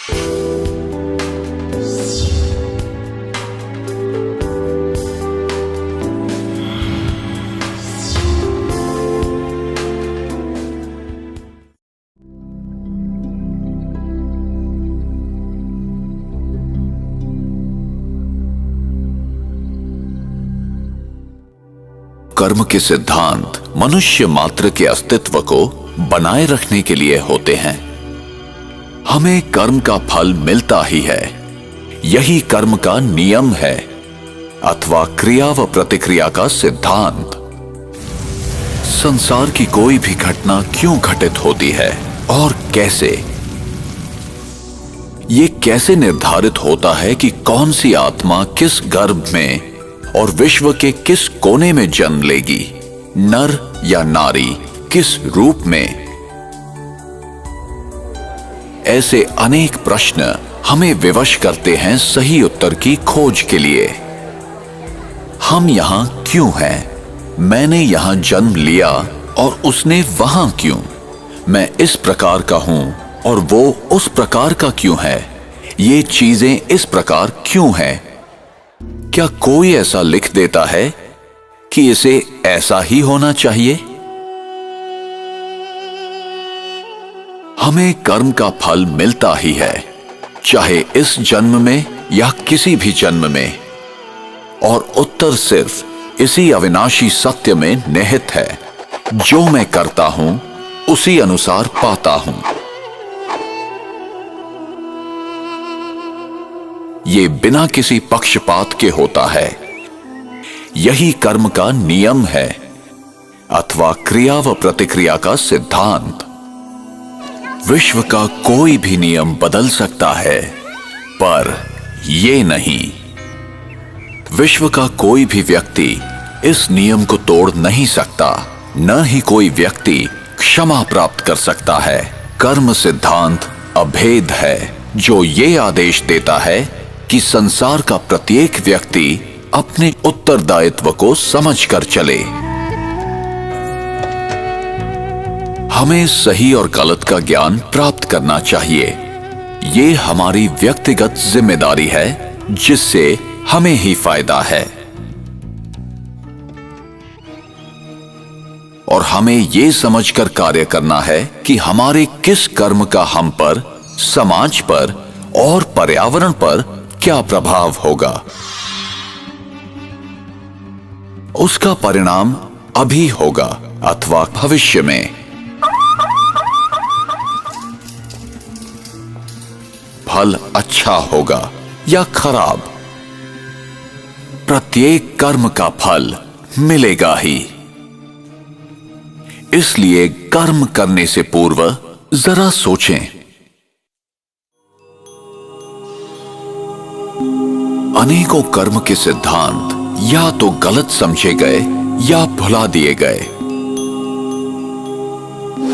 कर्म के सिद्धांत मनुष्य मात्र के अस्तित्व को बनाए रखने के लिए होते हैं। हमें कर्म का फल मिलता ही है, यही कर्म का नियम है अथवा क्रिया व प्रतिक्रिया का सिद्धांत। संसार की कोई भी घटना क्यों घटित होती है और कैसे, ये कैसे निर्धारित होता है कि कौन सी आत्मा किस गर्भ में और विश्व के किस कोने में जन्म लेगी, नर या नारी, किस रूप में। ऐसे अनेक प्रश्न हमें विवश करते हैं सही उत्तर की खोज के लिए। हम यहां क्यों हैं? मैंने यहां जन्म लिया और उसने वहां क्यों? मैं इस प्रकार का हूं और वो उस प्रकार का क्यों है? ये चीजें इस प्रकार क्यों हैं? क्या कोई ऐसा लिख देता है कि इसे ऐसा ही होना चाहिए? हमें कर्म का फल मिलता ही है, चाहे इस जन्म में या किसी भी जन्म में, और उत्तर सिर्फ इसी अविनाशी सत्य में निहित है। जो मैं करता हूं उसी अनुसार पाता हूं। ये बिना किसी पक्षपात के होता है। यही कर्म का नियम है अथवा क्रिया व प्रतिक्रिया का सिद्धांत। विश्व का कोई भी नियम बदल सकता है, पर ये नहीं। विश्व का कोई भी व्यक्ति इस नियम को तोड़ नहीं सकता, न ही कोई व्यक्ति क्षमा प्राप्त कर सकता है। कर्म सिद्धांत अभेद है, जो ये आदेश देता है कि संसार का प्रत्येक व्यक्ति अपने उत्तरदायित्व को समझकर चले। हमें सही और गलत का ज्ञान प्राप्त करना चाहिए। ये हमारी व्यक्तिगत जिम्मेदारी है, जिससे हमें ही फायदा है। और हमें ये समझकर कार्य करना है कि हमारे किस कर्म का हम पर, समाज पर और पर्यावरण पर क्या प्रभाव होगा। उसका परिणाम अभी होगा अथवा भविष्य में। फल अच्छा होगा या खराब, प्रत्येक कर्म का फल मिलेगा ही। इसलिए कर्म करने से पूर्व जरा सोचें। अनेकों कर्म के सिद्धांत या तो गलत समझे गए या भुला दिए गए।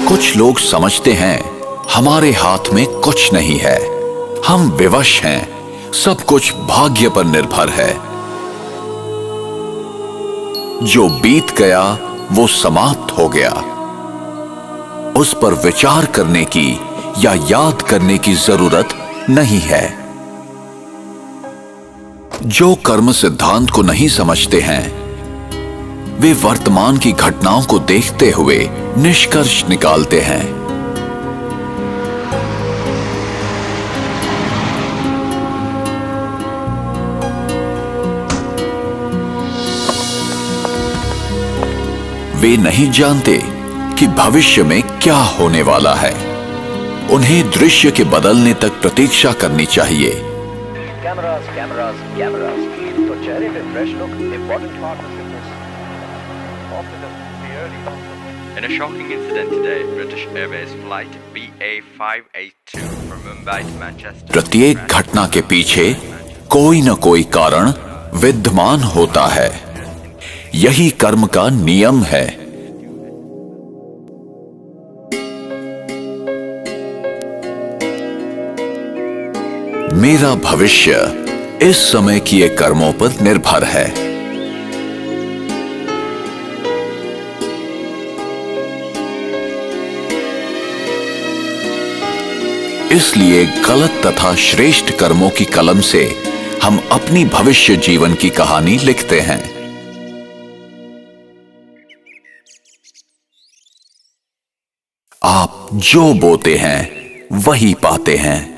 कुछ लोग समझते हैं हमारे हाथ में कुछ नहीं है, हम विवश हैं, सब कुछ भाग्य पर निर्भर है। जो बीत गया वो समाप्त हो गया, उस पर विचार करने की या याद करने की जरूरत नहीं है। जो कर्म सिद्धांत को नहीं समझते हैं, वे वर्तमान की घटनाओं को देखते हुए निष्कर्ष निकालते हैं। वे नहीं जानते कि भविष्य में क्या होने वाला है। उन्हें दृश्य के बदलने तक प्रतीक्षा करनी चाहिए। कैमरास कैमरास कैमरास, तो चेहरे पे fresh look important part of fitness. In a shocking incident today, British Airways flight BA582 from Mumbai to Manchester. प्रत्येक घटना के पीछे कोई न कोई कारण विद्यमान होता है। यही कर्म का नियम है। मेरा भविष्य इस समय किए कर्मों पर निर्भर है। इसलिए गलत तथा श्रेष्ठ कर्मों की कलम से हम अपनी भविष्य जीवन की कहानी लिखते हैं। आप जो बोते हैं वही पाते हैं।